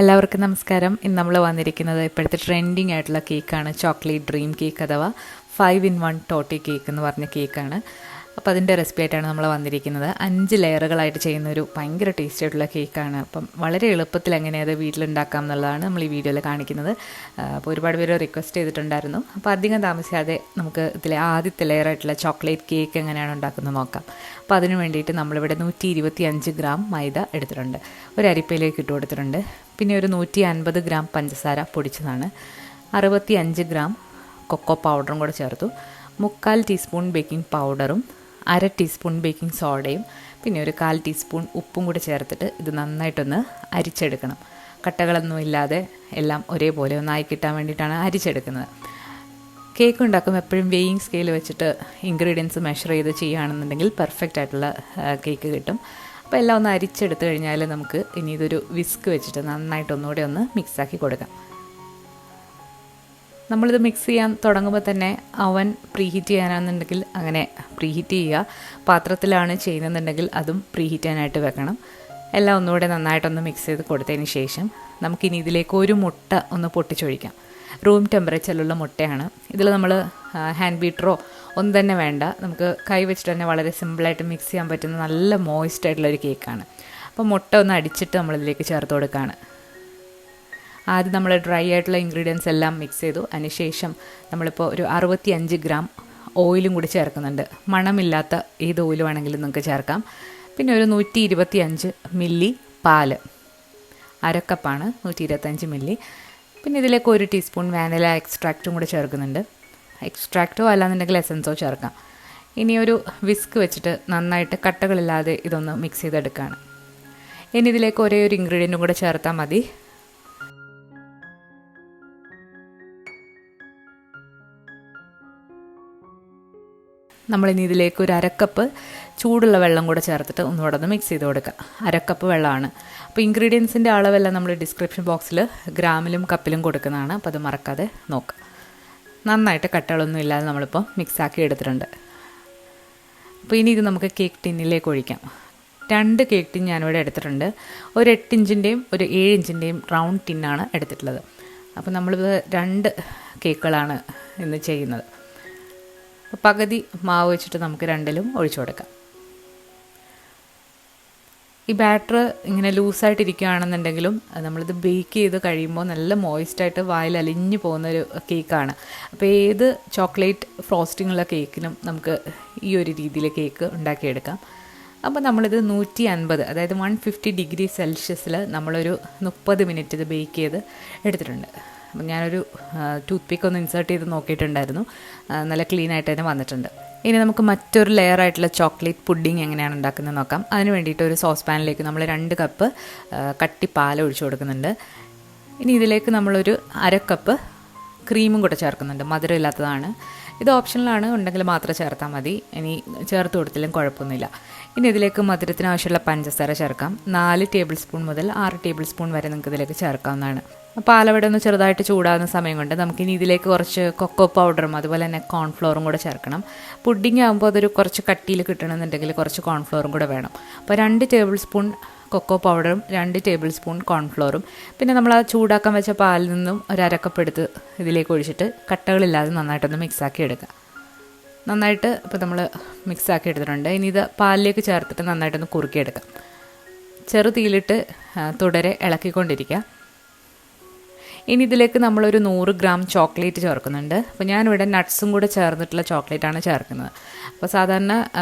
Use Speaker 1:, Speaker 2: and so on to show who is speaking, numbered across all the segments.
Speaker 1: എല്ലാവർക്കും നമസ്കാരം. ഇന്ന് നമ്മൾ വന്നിരിക്കുന്നത് ഇപ്പോഴത്തെ ട്രെൻഡിങ് ആയിട്ടുള്ള കേക്കാണ്. ചോക്ലേറ്റ് ഡ്രീം കേക്ക് അഥവാ 5-in-1 ടോട്ടി കേക്ക് എന്ന് പറഞ്ഞ കേക്കാണ്. അപ്പോൾ അതിൻ്റെ റെസിപ്പി ആയിട്ടാണ് നമ്മൾ വന്നിരിക്കുന്നത്. 5 ലെയറുകളായിട്ട് ചെയ്യുന്ന ഒരു ഭയങ്കര ടേസ്റ്റ് ആയിട്ടുള്ള കേക്കാണ്. അപ്പം വളരെ എളുപ്പത്തിൽ എങ്ങനെ അത് വീട്ടിലുണ്ടാക്കാം എന്നുള്ളതാണ് നമ്മൾ ഈ വീഡിയോയിൽ കാണിക്കുന്നത്. അപ്പോൾ ഒരുപാട് പേര് റിക്വസ്റ്റ് ചെയ്തിട്ടുണ്ടായിരുന്നു. അപ്പോൾ അധികം താമസിയാതെ നമുക്ക് ഇതിലെ ആദ്യത്തെ ലെയറായിട്ടുള്ള ചോക്ലേറ്റ് കേക്ക് എങ്ങനെയാണ് ഉണ്ടാക്കുന്നത് നോക്കാം. അപ്പോൾ അതിന് വേണ്ടിയിട്ട് നമ്മളിവിടെ 125 ഗ്രാം മൈദ എടുത്തിട്ടുണ്ട്. ഒരു അരിപ്പയിലേക്ക് ഇട്ട് കൊടുത്തിട്ടുണ്ട്. പിന്നെ ഒരു 150 ഗ്രാം പഞ്ചസാര പൊടിച്ചതാണ്. 65 ഗ്രാം കൊക്കോ പൗഡറും കൂടെ ചേർത്തു. 3/4 ടീസ്പൂൺ ബേക്കിംഗ് പൗഡറും 1/2 ടീസ്പൂൺ ബേക്കിംഗ് സോഡയും പിന്നെ ഒരു 1/4 ടീസ്പൂൺ ഉപ്പും കൂടെ ചേർത്തിട്ട് ഇത് നന്നായിട്ടൊന്ന് അരിച്ചെടുക്കണം. കട്ടകളൊന്നും ഇല്ലാതെ എല്ലാം ഒരേപോലെ ഒന്നായി കിട്ടാൻ വേണ്ടിയിട്ടാണ് അരിച്ചെടുക്കുന്നത്. കേക്ക് ഉണ്ടാക്കുമ്പോൾ എപ്പോഴും വെയിങ് സ്കെയിൽ വെച്ചിട്ട് ഇൻഗ്രീഡിയൻസ് മെഷർ ചെയ്ത് ചെയ്യുകയാണെന്നുണ്ടെങ്കിൽ പെർഫെക്റ്റ് ആയിട്ടുള്ള കേക്ക് കിട്ടും. അപ്പോൾ എല്ലാം ഒന്ന് അരിച്ചെടുത്ത് കഴിഞ്ഞാൽ നമുക്ക് ഇനി ഇതൊരു വിസ്ക് വെച്ചിട്ട് നന്നായിട്ട് ഒന്നുകൂടെ ഒന്ന് മിക്സാക്കി കൊടുക്കാം. നമ്മളിത് മിക്സ് ചെയ്യാൻ തുടങ്ങുമ്പോൾ തന്നെ അവൻ പ്രീഹീറ്റ് ചെയ്യാനാണെന്നുണ്ടെങ്കിൽ അങ്ങനെ പ്രീഹീറ്റ് ചെയ്യുക. പാത്രത്തിലാണ് ചെയ്യുന്നതെന്നുണ്ടെങ്കിൽ അതും പ്രീഹീറ്റ് ചെയ്യാനായിട്ട് വെക്കണം. എല്ലാം ഒന്നുകൂടെ നന്നായിട്ടൊന്ന് മിക്സ് ചെയ്ത് കൊടുത്തതിന് ശേഷം നമുക്കിനി ഇതിലേക്ക് ഒരു മുട്ട ഒന്ന് പൊട്ടിച്ചൊഴിക്കാം. റൂം ടെമ്പറേച്ചറിലുള്ള മുട്ടയാണ്. ഇതിൽ നമ്മൾ ഹാൻഡ് ബീറ്ററോ ഒന്നും തന്നെ വേണ്ട. നമുക്ക് കൈ വെച്ചിട്ട് തന്നെ വളരെ സിമ്പിളായിട്ട് മിക്സ് ചെയ്യാൻ പറ്റുന്ന നല്ല മോയിസ്റ്റ് ആയിട്ടുള്ളൊരു കേക്കാണ്. അപ്പോൾ മുട്ട ഒന്ന് അടിച്ചിട്ട് നമ്മളിതിലേക്ക് ചേർത്ത് കൊടുക്കുകയാണ്. ആദ്യം നമ്മൾ ഡ്രൈ ആയിട്ടുള്ള ഇൻഗ്രീഡിയൻസ് എല്ലാം മിക്സ് ചെയ്തു. അതിനുശേഷം നമ്മളിപ്പോൾ ഒരു 65 ഗ്രാം ഓയിലും കൂടി ചേർക്കുന്നുണ്ട്. മണമില്ലാത്ത ഏത് ഓയിൽ വേണമെങ്കിലും നിങ്ങൾക്ക് ചേർക്കാം. പിന്നെ ഒരു 125 മില്ലി പാല്, അരക്കപ്പാണ് 125 മില്ലി. പിന്നെ ഇതിലേക്ക് 1 ടീസ്പൂൺ വാനില എക്സ്ട്രാക്റ്റും കൂടി ചേർക്കുന്നുണ്ട്. എക്സ്ട്രാക്റ്റോ അല്ലാന്നുണ്ടെങ്കിൽ എസൻസോ ചേർക്കാം. ഇനി ഒരു വിസ്ക് വെച്ചിട്ട് നന്നായിട്ട് കട്ടകളില്ലാതെ ഇതൊന്ന് മിക്സ് ചെയ്തെടുക്കുകയാണ്. ഇനി ഇതിലേക്ക് ഒരേ ഒരു ഇൻഗ്രീഡിയൻറ്റും കൂടെ ചേർത്താൽ മതി. നമ്മളിനി ഇതിലേക്ക് ഒരു അരക്കപ്പ് ചൂടുള്ള വെള്ളം കൂടെ ചേർത്തിട്ട് ഒന്നുകൂടെ ഒന്ന് മിക്സ് ചെയ്ത് കൊടുക്കുക. അരക്കപ്പ് വെള്ളമാണ്. അപ്പോൾ ഇൻഗ്രീഡിയൻസിൻ്റെ അളവെല്ലാം നമ്മൾ ഡിസ്ക്രിപ്ഷൻ ബോക്സിൽ ഗ്രാമിലും കപ്പിലും കൊടുക്കുന്നതാണ്. അപ്പോൾ അത് മറക്കാതെ നോക്കുക. നന്നായിട്ട് കട്ടകളൊന്നും ഇല്ലാതെ നമ്മളിപ്പോൾ മിക്സാക്കി എടുത്തിട്ടുണ്ട്. അപ്പോൾ ഇനി ഇത് നമുക്ക് കേക്ക് ടിന്നിലേക്ക് ഒഴിക്കാം. 2 കേക്ക് ടിൻ ഞാനിവിടെ എടുത്തിട്ടുണ്ട്. ഒരു 8 ഇഞ്ചിൻ്റെയും ഒരു 7 ഇഞ്ചിൻ്റെയും റൗണ്ട് ടിന്നാണ് എടുത്തിട്ടുള്ളത്. അപ്പോൾ നമ്മളിത് 2 കേക്കുകളാണ് ഇന്ന് ചെയ്യുന്നത്. പകുതി മാവ് വെച്ചിട്ട് നമുക്ക് 2ലും ഒഴിച്ചു കൊടുക്കാം. ഈ ബാറ്റർ ഇങ്ങനെ ലൂസായിട്ടിരിക്കുകയാണെന്നുണ്ടെങ്കിലും നമ്മളിത് ബേക്ക് ചെയ്ത് കഴിയുമ്പോൾ നല്ല മോയിസ്റ്റായിട്ട് വായിൽ അലിഞ്ഞു പോകുന്നൊരു കേക്കാണ്. അപ്പോൾ ഏത് ചോക്ലേറ്റ് ഫ്രോസ്റ്റിങ്ങുള്ള കേക്കിനും നമുക്ക് ഈ ഒരു രീതിയിൽ കേക്ക് ഉണ്ടാക്കിയെടുക്കാം. അപ്പോൾ നമ്മളിത് 150 അതായത് 150 ഡിഗ്രി സെൽഷ്യസിൽ നമ്മളൊരു 30 മിനിറ്റ് ഇത് ബേക്ക് ചെയ്ത് എടുത്തിട്ടുണ്ട്. അപ്പം ഞാനൊരു ടൂത്ത് പിക്ക് ഒന്ന് ഇൻസേർട്ട് ചെയ്ത് നോക്കിയിട്ടുണ്ടായിരുന്നു. നല്ല ക്ലീൻ ആയിട്ട് തന്നെ വന്നിട്ടുണ്ട്. ഇനി നമുക്ക് മറ്റൊരു ലെയറായിട്ടുള്ള ചോക്ലേറ്റ് പുഡിങ് എങ്ങനെയാണ് ഉണ്ടാക്കുന്നത് നോക്കാം. അതിന് വേണ്ടിയിട്ട് ഒരു സോസ് പാനിലേക്ക് നമ്മൾ 2 കപ്പ് കട്ടി പാൽ ഒഴിച്ചു കൊടുക്കുന്നുണ്ട്. ഇനി ഇതിലേക്ക് നമ്മളൊരു 1/2 കപ്പ് ക്രീമും കൂടെ ചേർക്കുന്നുണ്ട്. മധുരം ഇല്ലാത്തതാണ്. ഇത് ഓപ്ഷനിലാണ്, ഉണ്ടെങ്കിൽ മാത്രം ചേർത്താൽ മതി. ഇനി ചേർത്ത് കൊടുത്തില്ലെങ്കിൽ കുഴപ്പമൊന്നുമില്ല. ഇനി ഇതിലേക്ക് മധുരത്തിന് ആവശ്യമുള്ള പഞ്ചസാര ചേർക്കാം. 4 ടേബിൾ സ്പൂൺ മുതൽ 6 ടേബിൾ സ്പൂൺ വരെ നിങ്ങൾക്ക് ഇതിലേക്ക് ചേർക്കാവുന്നതാണ്. പാലവിടെ ഒന്ന് ചെറുതായിട്ട് ചൂടാകുന്ന സമയം കൊണ്ട് നമുക്കിനി ഇതിലേക്ക് കുറച്ച് കൊക്കോ പൗഡറും അതുപോലെ തന്നെ കോൺഫ്ലോറും കൂടെ ചേർക്കണം. പുഡിംഗ് ആകുമ്പോൾ അതൊരു കുറച്ച് കട്ടിയിൽ കിട്ടണമെന്നുണ്ടെങ്കിൽ കുറച്ച് കോൺഫ്ലോറും കൂടെ വേണം. അപ്പോൾ 2 ടേബിൾ സ്പൂൺ കൊക്കോ പൗഡറും 2 ടേബിൾ സ്പൂൺ കോൺഫ്ലോറും പിന്നെ നമ്മൾ ആ ചൂടാക്കാൻ വെച്ച പാലിൽ നിന്നും ഒരു 1/2 കപ്പ് എടുത്ത് ഇതിലേക്ക് ഒഴിച്ചിട്ട് കട്ടകളില്ലാതെ നന്നായിട്ടൊന്ന് മിക്സാക്കി എടുക്കുക. നന്നായിട്ട് ഇപ്പോൾ നമ്മൾ മിക്സാക്കി എടുത്തിട്ടുണ്ട്. ഇനി ഇത് പാലിലേക്ക് ചേർത്തിട്ട് നന്നായിട്ടൊന്ന് കുറുക്കിയെടുക്കാം. ചെറു തീയിലിട്ട് തുടരെ ഇളക്കിക്കൊണ്ടിരിക്കുക. ഇനി ഇതിലേക്ക് നമ്മളൊരു 100 ഗ്രാം ചോക്ലേറ്റ് ചേർക്കുന്നുണ്ട്. അപ്പോൾ ഞാനിവിടെ നട്ട്സും കൂടെ ചേർന്നിട്ടുള്ള ചോക്ലേറ്റാണ് ചേർക്കുന്നത്. അപ്പോൾ സാധാരണ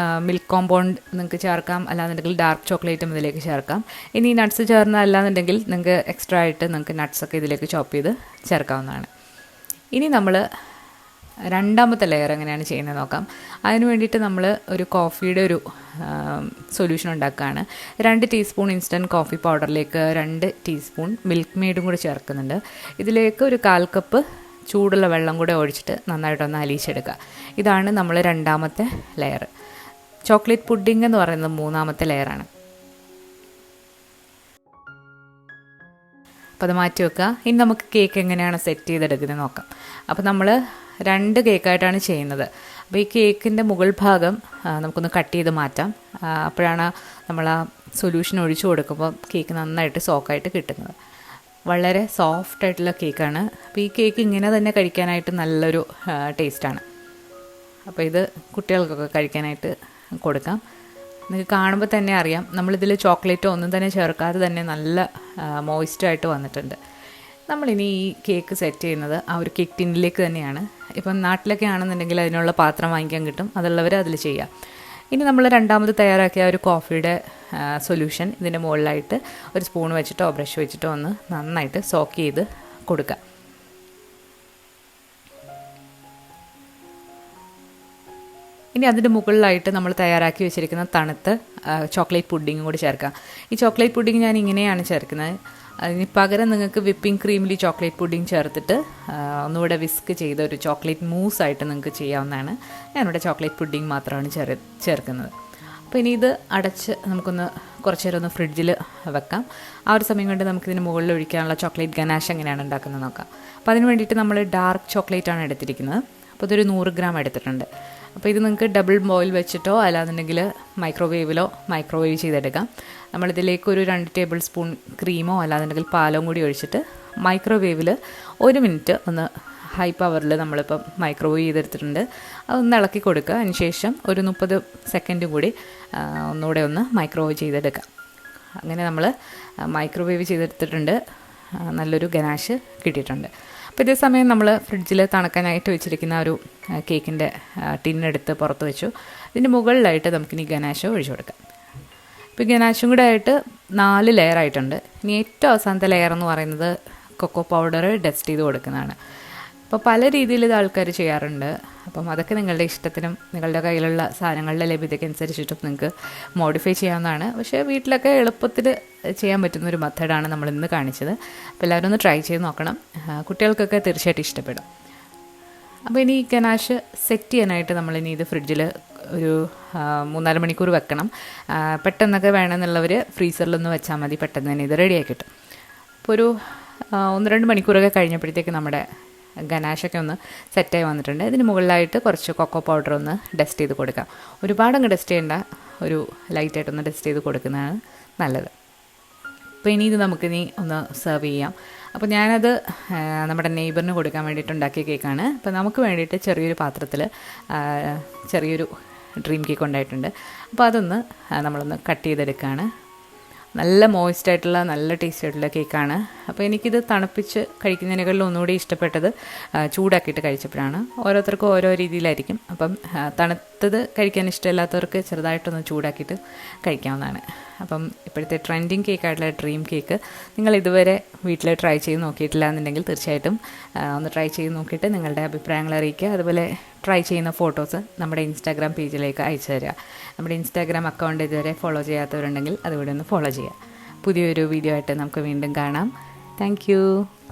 Speaker 1: മിൽക്ക് കോമ്പൗണ്ട് നിങ്ങൾക്ക് ചേർക്കാം, അല്ലാന്നുണ്ടെങ്കിൽ ഡാർക്ക് ചോക്ലേറ്റും ഇതിലേക്ക് ചേർക്കാം. ഇനി നട്ട്സ് ചേർന്ന അല്ലാന്നുണ്ടെങ്കിൽ നിങ്ങൾക്ക് എക്സ്ട്രാ ആയിട്ട് നിങ്ങൾക്ക് നട്ട്സൊക്കെ ഇതിലേക്ക് ചോപ്പ് ചെയ്ത് ചേർക്കാവുന്നതാണ്. ഇനി നമ്മൾ രണ്ടാമത്തെ ലെയർ എങ്ങനെയാണ് ചെയ്യുന്നത് നോക്കാം. അതിന് വേണ്ടിയിട്ട് നമ്മൾ ഒരു കോഫിയുടെ ഒരു സൊല്യൂഷൻ ഉണ്ടാക്കുകയാണ്. 2 ടീസ്പൂൺ ഇൻസ്റ്റൻറ്റ് കോഫി പൗഡറിലേക്ക് 2 ടീസ്പൂൺ മിൽക്ക് മെയ്ഡും കൂടി ചേർക്കുന്നുണ്ട്. ഇതിലേക്ക് ഒരു 1/4 കപ്പ് ചൂടുള്ള വെള്ളം കൂടെ ഒഴിച്ചിട്ട് നന്നായിട്ടൊന്ന് അലിയിച്ചെടുക്കുക. ഇതാണ് നമ്മൾ രണ്ടാമത്തെ ലെയർ. ചോക്ലേറ്റ് പുഡിംഗ് എന്ന് പറയുന്നത് 3ാമത്തെ ലെയറാണ്. അപ്പോൾ അത് മാറ്റി വെക്കുക. ഇനി നമുക്ക് കേക്ക് എങ്ങനെയാണ് സെറ്റ് ചെയ്തെടുക്കുന്നത് നോക്കാം. അപ്പോൾ നമ്മൾ 2 കേക്കായിട്ടാണ് ചെയ്യുന്നത്. അപ്പോൾ ഈ കേക്കിൻ്റെ മുകൾ ഭാഗം നമുക്കൊന്ന് കട്ട് ചെയ്ത് മാറ്റാം. അപ്പോഴാണ് നമ്മൾ ആ സൊല്യൂഷൻ ഒഴിച്ചു കൊടുക്കുമ്പോൾ കേക്ക് നന്നായിട്ട് സോക്കായിട്ട് കിട്ടുന്നത്. വളരെ സോഫ്റ്റായിട്ടുള്ള കേക്കാണ്. അപ്പോൾ ഈ കേക്ക് ഇങ്ങനെ തന്നെ കഴിക്കാനായിട്ട് നല്ലൊരു ടേസ്റ്റാണ്. അപ്പോൾ ഇത് കുട്ടികൾക്കൊക്കെ കഴിക്കാനായിട്ട് കൊടുക്കാം. നിങ്ങൾക്ക് കാണുമ്പോൾ തന്നെ അറിയാം, നമ്മളിതിൽ ചോക്ലേറ്റോ ഒന്നും തന്നെ ചേർക്കാതെ തന്നെ നല്ല മോയിസ്റ്റായിട്ട് വന്നിട്ടുണ്ട്. നമ്മളിനി ഈ കേക്ക് സെറ്റ് ചെയ്യുന്നത് ആ ഒരു കേക്ക് ടിന്നിലേക്ക് തന്നെയാണ്. ഇപ്പം നാട്ടിലൊക്കെ ആണെന്നുണ്ടെങ്കിൽ അതിനുള്ള പാത്രം വാങ്ങിക്കാൻ കിട്ടും, അതുള്ളവർ അതിൽ ചെയ്യാം. ഇനി നമ്മൾ രണ്ടാമത് തയ്യാറാക്കിയ ഒരു കോഫിയുടെ സൊല്യൂഷൻ ഇതിൻ്റെ മുകളിലായിട്ട് ഒരു സ്പൂൺ വെച്ചിട്ടോ ബ്രഷ് വെച്ചിട്ടോ ഒന്ന് നന്നായിട്ട് സോക്ക് ചെയ്ത് കൊടുക്കുക. ഇനി അതിൻ്റെ മുകളിലായിട്ട് നമ്മൾ തയ്യാറാക്കി വെച്ചിരിക്കുന്ന തണുത്ത ചോക്ലേറ്റ് പുഡിങ്ങും കൂടി ചേർക്കാം. ഈ ചോക്ലേറ്റ് പുഡിങ് ഞാൻ ഇങ്ങനെയാണ് ചേർക്കുന്നത്. അതിന് പകരം നിങ്ങൾക്ക് വിപ്പിംഗ് ക്രീമിൽ ചോക്ലേറ്റ് പുഡിങ് ചേർത്തിട്ട് ഒന്നുകൂടെ വിസ്ക് ചെയ്ത ഒരു ചോക്ലേറ്റ് മൂസായിട്ട് നിങ്ങൾക്ക് ചെയ്യാവുന്നതാണ്. ഞാനിവിടെ ചോക്ലേറ്റ് പുഡിങ് മാത്രമാണ് ചേർക്കുന്നത്. അപ്പോൾ ഇനി ഇത് അടച്ച് നമുക്കൊന്ന് കുറച്ച് നേരം ഒന്ന് ഫ്രിഡ്ജിൽ വെക്കാം. ആ ഒരു സമയം കൊണ്ട് നമുക്കിതിന് മുകളിൽ ഒഴിക്കാനുള്ള ചോക്ലേറ്റ് ഗനാഷ് എങ്ങനെയാണ് ഉണ്ടാക്കുന്നത് നോക്കാം. അപ്പോൾ അതിന് വേണ്ടിയിട്ട് നമ്മൾ ഡാർക്ക് ചോക്ലേറ്റാണ് എടുത്തിരിക്കുന്നത്. അപ്പോൾ ഇതൊരു 100 ഗ്രാം എടുത്തിട്ടുണ്ട്. അപ്പോൾ ഇത് നിങ്ങൾക്ക് ഡബിൾ ബോയിൽ വെച്ചിട്ടോ അല്ലാന്നുണ്ടെങ്കിൽ മൈക്രോവേവ് ചെയ്തെടുക്കാം. നമ്മളിതിലേക്ക് ഒരു 2 ടേബിൾ സ്പൂൺ ക്രീമോ അല്ലാന്നുണ്ടെങ്കിൽ പാലോ കൂടി ഒഴിച്ചിട്ട് മൈക്രോവേവിൽ 1 മിനിറ്റ് ഒന്ന് ഹൈ പവറിൽ നമ്മളിപ്പം മൈക്രോവേവ് ചെയ്തെടുത്തിട്ടുണ്ട്. അതൊന്ന് ഇളക്കി കൊടുക്കുക. അതിനുശേഷം ഒരു 30 സെക്കൻഡ് കൂടി ഒന്നുകൂടെ ഒന്ന് മൈക്രോവേവ് ചെയ്തെടുക്കാം. അങ്ങനെ നമ്മൾ മൈക്രോവേവ് ചെയ്തെടുത്തിട്ടുണ്ട്. നല്ലൊരു ഗനാഷ് കിട്ടിയിട്ടുണ്ട്. അപ്പോൾ ഇതേ സമയം നമ്മൾ ഫ്രിഡ്ജിൽ തണുക്കാനായിട്ട് വെച്ചിരിക്കുന്ന ഒരു കേക്കിൻ്റെ ടിന്നെടുത്ത് പുറത്ത് വെച്ചു. ഇതിൻ്റെ മുകളിലായിട്ട് നമുക്കിനി ഗനാഷ് ഒഴിച്ചു കൊടുക്കാം. ഇപ്പോൾ ഗനാഷും കൂടെ ആയിട്ട് 4 ലെയർ ആയിട്ടുണ്ട്. ഇനി ഏറ്റവും അവസാനത്തെ ലെയർ എന്ന് പറയുന്നത് കൊക്കോ പൗഡർ ഡസ്റ്റ് ചെയ്ത് കൊടുക്കുന്നതാണ്. അപ്പോൾ പല രീതിയിൽ ഇത് ആൾക്കാർ ചെയ്യാറുണ്ട്. അപ്പം അതൊക്കെ നിങ്ങളുടെ ഇഷ്ടത്തിനും നിങ്ങളുടെ കയ്യിലുള്ള സാധനങ്ങളുടെ ലഭ്യതയ്ക്ക് അനുസരിച്ചിട്ടും നിങ്ങൾക്ക് മോഡിഫൈ ചെയ്യാവുന്നതാണ്. പക്ഷേ വീട്ടിലൊക്കെ എളുപ്പത്തിൽ ചെയ്യാൻ പറ്റുന്നൊരു മെത്തേഡാണ് നമ്മളിന്ന് കാണിച്ചത്. അപ്പോൾ എല്ലാവരും ഒന്ന് ട്രൈ ചെയ്ത് നോക്കണം. കുട്ടികൾക്കൊക്കെ തീർച്ചയായിട്ടും ഇഷ്ടപ്പെടും. അപ്പോൾ ഇനി ഈ ഗനാഷ് സെറ്റ് ചെയ്യാനായിട്ട് നമ്മളിനി ഇത് ഫ്രിഡ്ജിൽ ഒരു 3-4 മണിക്കൂർ വെക്കണം. പെട്ടെന്നൊക്കെ വേണമെന്നുള്ളവർ ഫ്രീസറിലൊന്ന് വെച്ചാൽ മതി, പെട്ടെന്ന് തന്നെ ഇത് റെഡിയാക്കി കിട്ടും. അപ്പോൾ ഒരു 1-2 മണിക്കൂറൊക്കെ കഴിഞ്ഞപ്പോഴത്തേക്ക് നമ്മുടെ ഗനാഷൊക്കെ ഒന്ന് സെറ്റായി വന്നിട്ടുണ്ട്. ഇതിന് മുകളിലായിട്ട് കുറച്ച് കൊക്കോ പൗഡർ ഒന്ന് ഡസ്റ്റ് ചെയ്ത് കൊടുക്കാം. ഒരുപാടങ്ങ് ഡസ്റ്റ് ചെയ്യേണ്ട, ഒരു ലൈറ്റായിട്ടൊന്ന് ഡസ്റ്റ് ചെയ്ത് കൊടുക്കുന്നതാണ് നല്ലത്. അപ്പോൾ ഇനി ഇത് നമുക്കിനി ഒന്ന് സെർവ് ചെയ്യാം. അപ്പോൾ ഞാനത് നമ്മുടെ നെയ്ബറിന് കൊടുക്കാൻ വേണ്ടിയിട്ട് ഉണ്ടാക്കിയ കേക്കാണ്. അപ്പോൾ നമുക്ക് വേണ്ടിയിട്ട് ചെറിയൊരു പാത്രത്തിൽ ചെറിയൊരു ഡ്രീം കേക്ക് ഉണ്ടായിട്ടുണ്ട്. അപ്പോൾ അതൊന്ന് നമ്മളൊന്ന് കട്ട് ചെയ്തെടുക്കുകയാണ്. നല്ല മോയിസ്റ്റായിട്ടുള്ള നല്ല ടേസ്റ്റ് ആയിട്ടുള്ള കേക്കാണ്. അപ്പോൾ എനിക്കിത് തണുപ്പിച്ച് കഴിക്കുന്നതിനേക്കാളും ഒന്നുകൂടി ഇഷ്ടപ്പെട്ടത് ചൂടാക്കിയിട്ട് കഴിച്ചപ്പോഴാണ്. ഓരോരുത്തർക്കും ഓരോ രീതിയിലായിരിക്കും. അപ്പം തണുത്തത് കഴിക്കാൻ ഇഷ്ടമില്ലാത്തവർക്ക് ചെറുതായിട്ടൊന്ന് ചൂടാക്കിയിട്ട് കഴിക്കാവുന്നതാണ്. അപ്പം ഇപ്പോഴത്തെ ട്രെൻഡിങ് കേക്കായിട്ടുള്ള ഡ്രീം കേക്ക് നിങ്ങൾ ഇതുവരെ വീട്ടിൽ ട്രൈ ചെയ്ത് നോക്കിയിട്ടില്ല എന്നുണ്ടെങ്കിൽ തീർച്ചയായിട്ടും ഒന്ന് ട്രൈ ചെയ്ത് നോക്കിയിട്ട് നിങ്ങളുടെ അഭിപ്രായങ്ങൾ അറിയിക്കുക. അതുപോലെ ട്രൈ ചെയ്യുന്ന ഫോട്ടോസ് നമ്മുടെ ഇൻസ്റ്റാഗ്രാം പേജിലേക്ക് അയച്ചു തരിക. നമ്മുടെ ഇൻസ്റ്റാഗ്രാം അക്കൗണ്ട് ഇതുവരെ ഫോളോ ചെയ്യാത്തവരുണ്ടെങ്കിൽ അതുകൂടെ ഒന്ന് ഫോളോ ചെയ്യുക. പുതിയൊരു വീഡിയോ ആയിട്ട് നമുക്ക് വീണ്ടും കാണാം. താങ്ക്